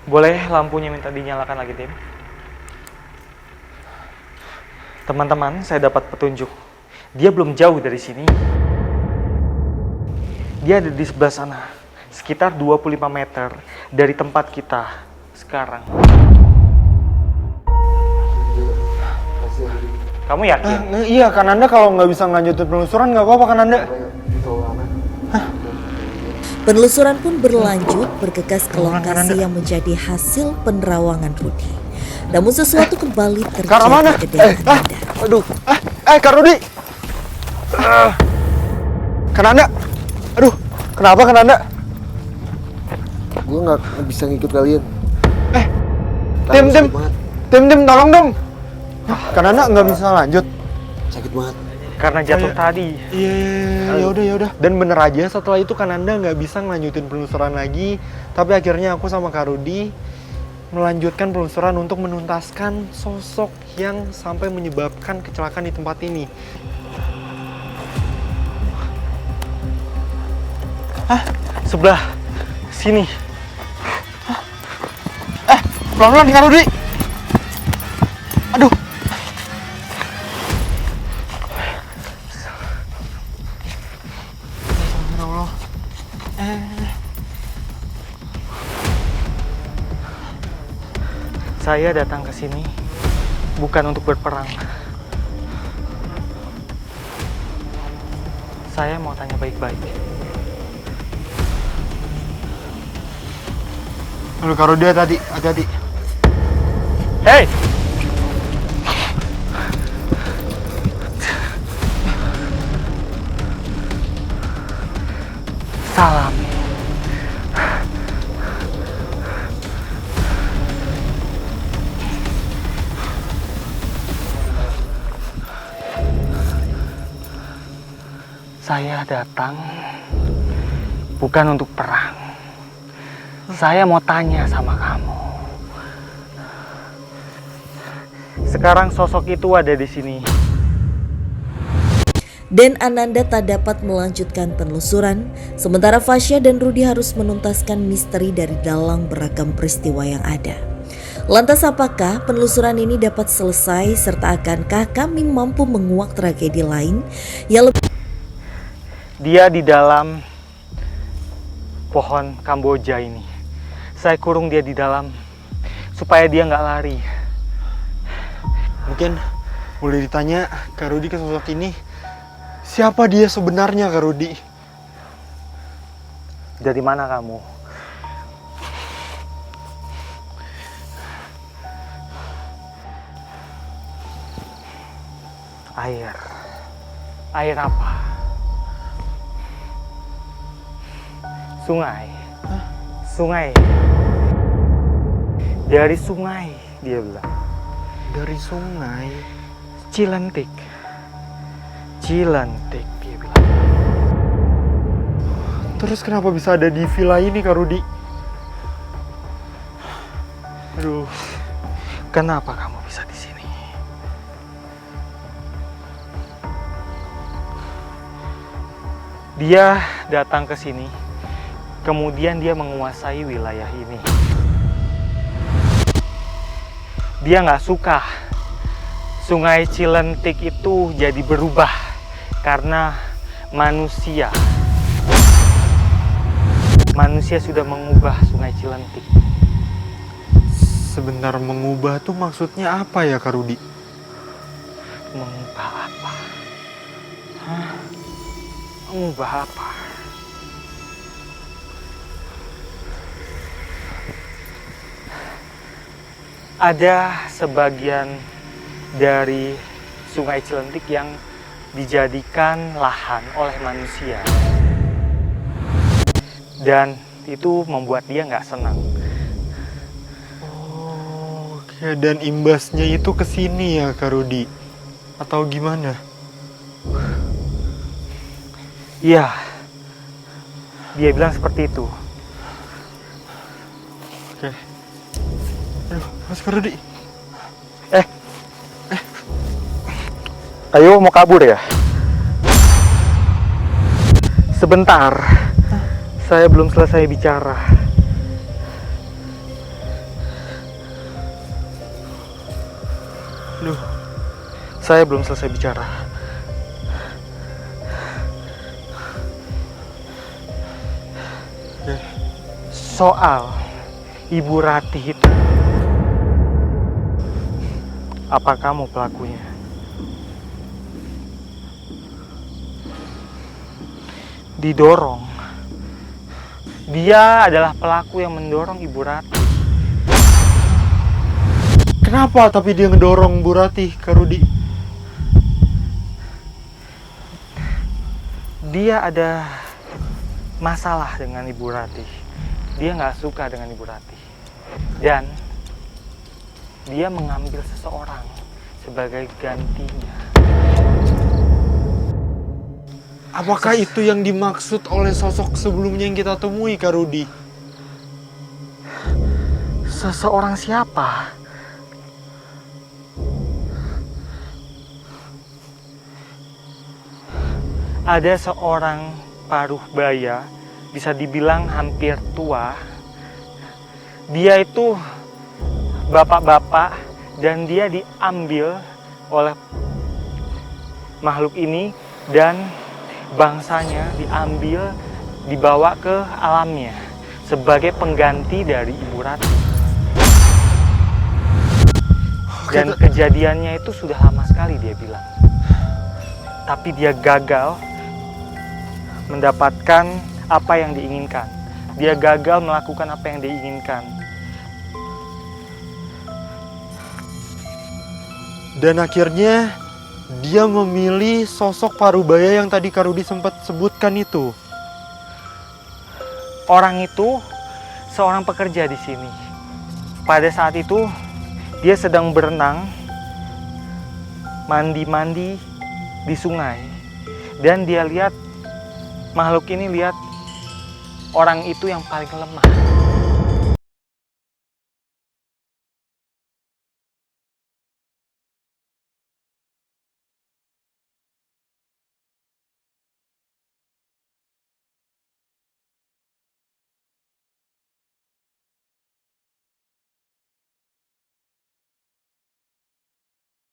Boleh lampunya minta dinyalakan lagi, Tim? Teman-teman, saya dapat petunjuk. Dia belum jauh dari sini. Dia ada di sebelah sana. Sekitar 25 meter dari tempat kita sekarang. Kamu yakin? Iya, kan Anda kalau nggak bisa ngelanjutin penelusuran nggak apa-apa kan Anda? Penelusuran pun berlanjut bergegas ke lokasi yang menjadi hasil penerawangan Rudi. Namun sesuatu kembali terjadi ke diri Ananda. Aduh, Kak Rudi! Kan Anda? Aduh, kenapa kan Anda? Gue nggak bisa ngikut kalian. Tim, tolong dong! Kan Anda nggak bisa lanjut? Sakit banget. Karena jatuh tadi. Iya, yaudah. Dan bener aja setelah itu kan Anda nggak bisa ngelanjutin penelusuran lagi. Tapi akhirnya aku sama Kak Rudi melanjutkan penelusuran untuk menuntaskan sosok yang sampai menyebabkan kecelakaan di tempat ini. Sebelah sini. Pelan-pelan Kak Rudi! Aduh! Saya datang ke sini bukan untuk berperang. Saya mau tanya baik-baik. Aduh, Kak Rudi, hati-hati. Hei! Salam. Saya datang bukan untuk perang. Saya mau tanya sama kamu. Sekarang sosok itu ada di sini. Dan Ananda tak dapat melanjutkan penelusuran, sementara Fasya dan Rudi harus menuntaskan misteri dari dalam beragam peristiwa yang ada. Lantas apakah penelusuran ini dapat selesai serta akankah kami mampu menguak tragedi lain yang lebih... Dia di dalam pohon Kamboja ini. Saya kurung dia di dalam supaya dia nggak lari. Mungkin boleh ditanya Kak Rudi ke sosok ini, siapa dia sebenarnya Kak Rudi? Dari mana kamu? Air. Air apa? Sungai. Sungai. Dari sungai, dia bilang. Dari sungai. Cilentik. Cilentik, dia bilang. Terus kenapa bisa ada di villa ini Kak Rudi? Aduh, kenapa kamu bisa di sini? Dia datang ke sini, kemudian dia menguasai wilayah ini. Dia nggak suka Sungai Cilentik itu jadi berubah karena manusia. Manusia sudah mengubah Sungai Cilentik. Sebentar, mengubah tuh maksudnya apa ya Kak Rudi? Mengubah apa? Hah? Mengubah apa? Ada sebagian dari Sungai Cilentik yang dijadikan lahan oleh manusia. Dan itu membuat dia nggak senang. Oke, dan imbasnya itu ke sini ya, Kak Rudi? Atau gimana? Iya, dia bilang seperti itu. Oke. Aduh, Mas Kak Rudi. Ayo, mau kabur ya? Sebentar, saya belum selesai bicara. Aduh, Saya belum selesai bicara. oke. Soal Ibu Ratih itu, apa kamu pelakunya? Didorong. Dia adalah pelaku yang mendorong Ibu Ratih. Kenapa tapi dia ngedorong Bu Ratih, Kak Rudi? Dia ada masalah dengan Ibu Ratih. Dia nggak suka dengan Ibu Ratih. Dan dia mengambil seseorang sebagai gantinya. Apakah itu yang dimaksud oleh sosok sebelumnya yang kita temui, Kak Rudi? Seseorang siapa? Ada seorang paruh baya, bisa dibilang hampir tua. Dia itu bapak-bapak dan dia diambil oleh makhluk ini dan bangsanya diambil, dibawa ke alamnya sebagai pengganti dari Ibu Ratih. Dan kejadiannya itu sudah lama sekali dia bilang. Tapi dia gagal mendapatkan apa yang diinginkan. Dia gagal melakukan apa yang diinginkan. Dan akhirnya dia memilih sosok parubaya yang tadi Kak Rudi sempat sebutkan itu. Orang itu seorang pekerja di sini. Pada saat itu dia sedang berenang, mandi-mandi di sungai. Dan dia lihat makhluk ini lihat orang itu yang paling lemah.